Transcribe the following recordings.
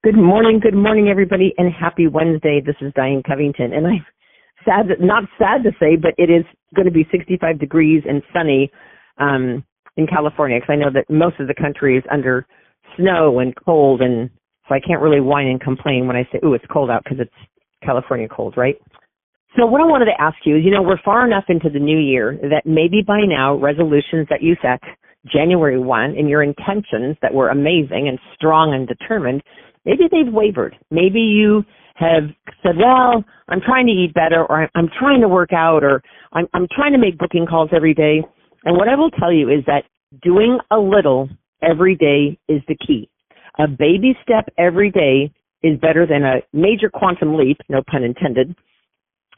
Good morning, everybody, and happy Wednesday. This is Diane Covington, and I'm not sad to say, but it is going to be 65 degrees and sunny in California, because I know that most of the country is under snow and cold, and so I can't really whine and complain when I say, "Ooh, it's cold out," because it's California cold, right? So what I wanted to ask you is, we're far enough into the new year that maybe by now resolutions that you set January 1 and your intentions that were amazing and strong and determined, maybe they've wavered. Maybe you have said, well, I'm trying to eat better, or I'm trying to work out, or I'm trying to make booking calls every day. And what I will tell you is that doing a little every day is the key. A baby step every day is better than a major quantum leap, no pun intended,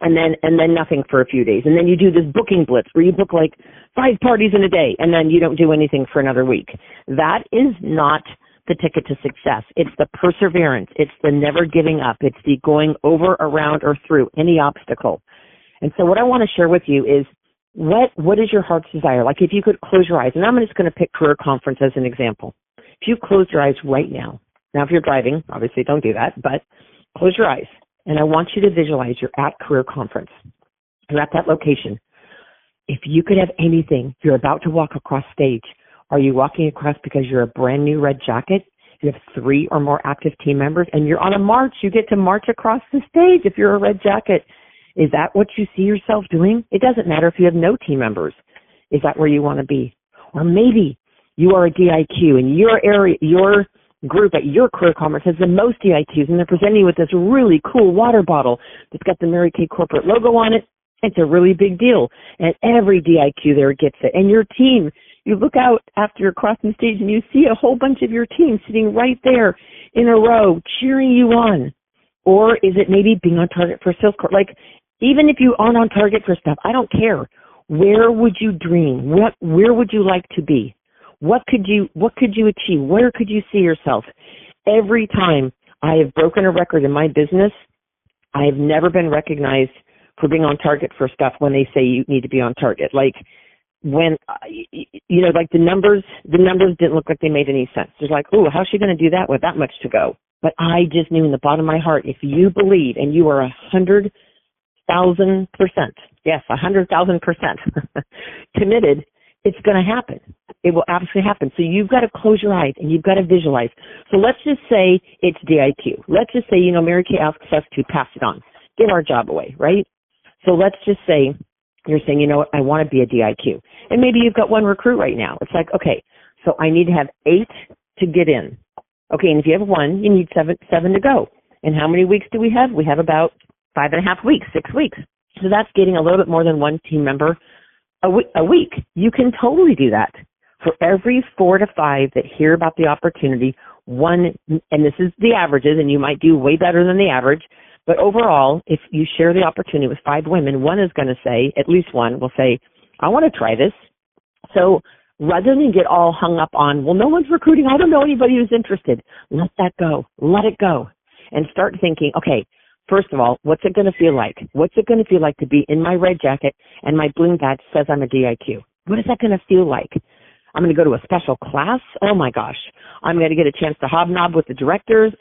and then nothing for a few days. And then you do this booking blitz where you book like 5 parties in a day, and then you don't do anything for another week. That is not the ticket to success. It's the perseverance. It's the never giving up. It's the going over, around, or through any obstacle. And so what I want to share with you is what is your heart's desire? Like if you could close your eyes, and I'm just going to pick Career Conference as an example. If you close your eyes right now, if you're driving, obviously don't do that, but close your eyes. And I want you to visualize you're at Career Conference. You're at that location. If you could have anything, you're about to walk across stage. Are you walking across because you're a brand new red jacket? You have 3 or more active team members, and you're on a march. You get to march across the stage if you're a red jacket. Is that what you see yourself doing? It doesn't matter if you have no team members. Is that where you want to be? Or maybe you are a DIQ, and your area, your group at your career conference has the most DIQs, and they're presenting you with this really cool water bottle that's got the Mary Kay corporate logo on it. It's a really big deal, and every DIQ there gets it. And your team, you look out after you're crossing stage and you see a whole bunch of your team sitting right there in a row cheering you on. Or is it maybe being on target for a sales call? Like, even if you aren't on target for stuff, I don't care. Where would you dream? Where would you like to be? What could you achieve? Where could you see yourself? Every time I have broken a record in my business, I have never been recognized for being on target for stuff when they say you need to be on target. Like when, like the numbers didn't look like they made any sense. It's like, ooh, how's she going to do that with that much to go? But I just knew in the bottom of my heart, if you believe and you are 100,000%, yes, 100,000% committed, it's going to happen. It will absolutely happen. So you've got to close your eyes and you've got to visualize. So let's just say it's DIQ. Let's just say, Mary Kay asks us to pass it on, give our job away, right? So let's just say you're saying, I want to be a DIQ. And maybe you've got 1 recruit right now. It's like, okay, so I need to have 8 to get in. Okay, and if you have 1, you need 7 to go. And how many weeks do we have? We have about 5.5 weeks, 6 weeks. So that's getting a little bit more than 1 team member a week. You can totally do that. For every 4 to 5 that hear about the opportunity, 1, and this is the averages, and you might do way better than the average, but overall, if you share the opportunity with 5 women, 1 is going to say, at least 1 will say, I want to try this. So rather than get all hung up on, well, no one's recruiting, I don't know anybody who's interested, let that go. Let it go. And start thinking, okay, first of all, what's it going to feel like? What's it going to feel like to be in my red jacket and my bling badge says I'm a DIQ? What is that going to feel like? I'm going to go to a special class? Oh, my gosh. I'm going to get a chance to hobnob with the directors.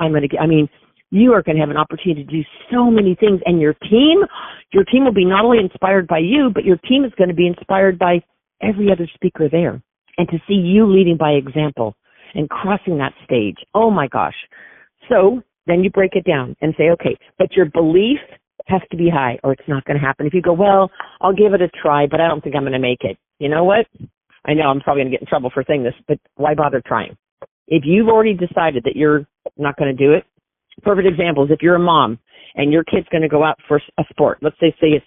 You are going to have an opportunity to do so many things. And your team will be not only inspired by you, but your team is going to be inspired by every other speaker there. And to see you leading by example and crossing that stage. Oh, my gosh. So then you break it down and say, okay, but your belief has to be high or it's not going to happen. If you go, well, I'll give it a try, but I don't think I'm going to make it. You know what? I know I'm probably going to get in trouble for saying this, but why bother trying? If you've already decided that you're not going to do it, perfect example is if you're a mom and your kid's going to go out for a sport. Let's say it's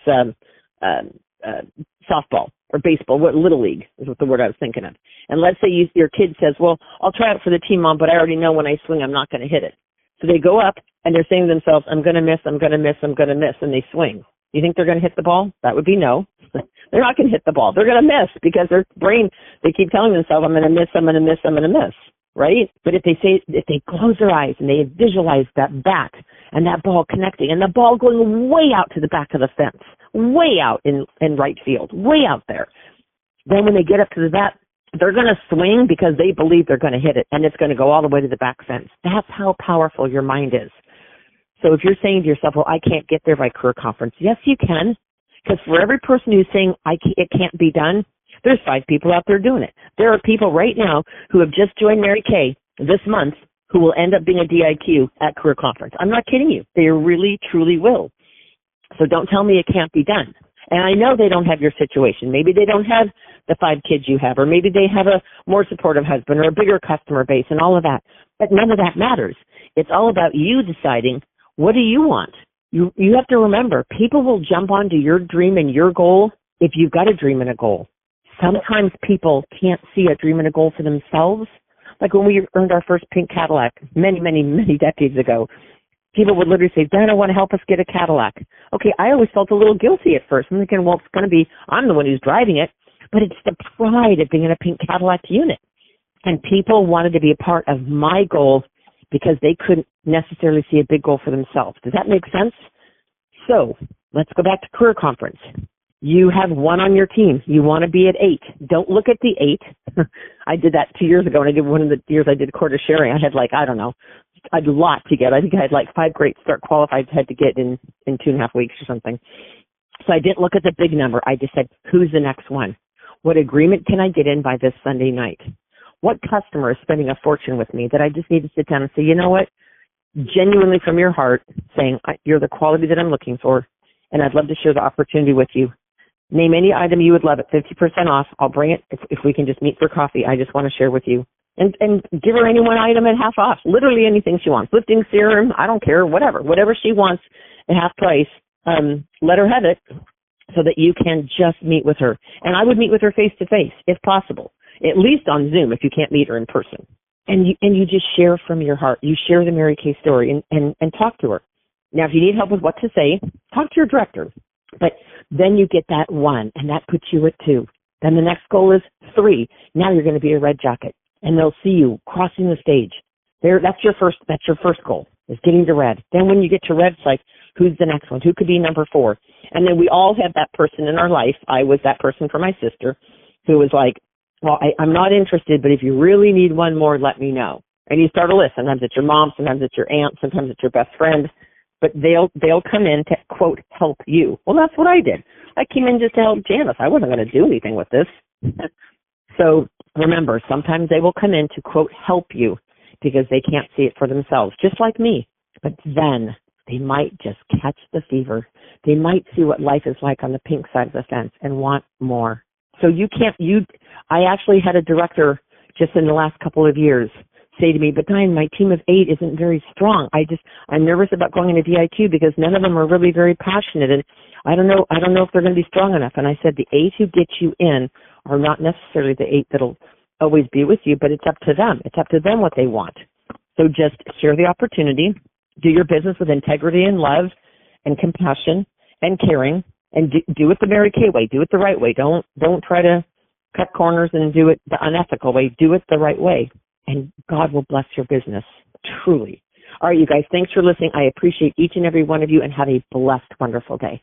softball or baseball, Little League is what the word I was thinking of. And let's say your kid says, well, I'll try it for the team, Mom, but I already know when I swing I'm not going to hit it. So they go up and they're saying to themselves, I'm going to miss, I'm going to miss, I'm going to miss, and they swing. You think they're going to hit the ball? That would be no. They're not going to hit the ball. They're going to miss because their brain, they keep telling themselves, I'm going to miss, I'm going to miss, I'm going to miss, right? But if they close their eyes and they visualize that bat and that ball connecting and the ball going way out to the back of the fence, way out in right field, way out there, then when they get up to the bat, they're going to swing because they believe they're going to hit it, and it's going to go all the way to the back fence. That's how powerful your mind is. So if you're saying to yourself, well, I can't get there by career conference, yes, you can. Because for every person who's saying it can't be done, there's 5 people out there doing it. There are people right now who have just joined Mary Kay this month who will end up being a DIQ at career conference. I'm not kidding you. They really, truly will. So don't tell me it can't be done. And I know they don't have your situation. Maybe they don't have the 5 kids you have, or maybe they have a more supportive husband or a bigger customer base and all of that. But none of that matters. It's all about you deciding, what do you want? You have to remember, people will jump onto your dream and your goal if you've got a dream and a goal. Sometimes people can't see a dream and a goal for themselves. Like when we earned our first pink Cadillac many, many, many decades ago, people would literally say, Diana, want to help us get a Cadillac. Okay, I always felt a little guilty at first. I'm thinking, well, it's going to be, I'm the one who's driving it, but it's the pride of being in a pink Cadillac unit. And people wanted to be a part of my goal because they couldn't necessarily see a big goal for themselves. Does that make sense? So let's go back to career conference. You have 1 on your team. You want to be at 8. Don't look at the 8. I did that 2 years ago, and I did one of the years I did Court of Sharing. I had a lot to get. I think I had 5 great start qualified had to get in 2.5 weeks or something. So I didn't look at the big number. I just said, who's the next one? What agreement can I get in by this Sunday night? What customer is spending a fortune with me that I just need to sit down and say, you know what? Genuinely from your heart saying, you're the quality that I'm looking for, and I'd love to share the opportunity with you. Name any item you would love at 50% off. I'll bring it if we can just meet for coffee. I just want to share with you. And give her any one item at half off. Literally anything she wants. Lifting serum, I don't care, whatever. Whatever she wants at half price, let her have it so that you can just meet with her. And I would meet with her face to face if possible, at least on Zoom if you can't meet her in person. And you just share from your heart. You share the Mary Kay story and talk to her. Now, if you need help with what to say, talk to your director. But then you get that 1, and that puts you at 2. Then the next goal is 3. Now you're going to be a red jacket, and they'll see you crossing the stage. That's your first goal, is getting to red. Then when you get to red, it's like, who's the next one? Who could be number 4? And then we all have that person in our life. I was that person for my sister who was like, well, I'm not interested, but if you really need one more, let me know. And you start a list. Sometimes it's your mom, sometimes it's your aunt, sometimes it's your best friend. But they'll come in to, quote, help you. Well, that's what I did. I came in just to help Janice. I wasn't going to do anything with this. So remember, sometimes they will come in to, quote, help you because they can't see it for themselves, just like me. But then they might just catch the fever. They might see what life is like on the pink side of the fence and want more. So I actually had a director just in the last couple of years say to me, but Diane, my team of 8 isn't very strong. I'm nervous about going into DIQ because none of them are really very passionate, and I don't know if they're going to be strong enough. And I said, the 8 who get you in are not necessarily the 8 that'll always be with you, but it's up to them. It's up to them what they want. So just share the opportunity, do your business with integrity and love and compassion and caring, and do it the Mary Kay way. Do it the right way. Don't try to cut corners and do it the unethical way. Do it the right way. And God will bless your business, truly. All right, you guys, thanks for listening. I appreciate each and every one of you, and have a blessed, wonderful day.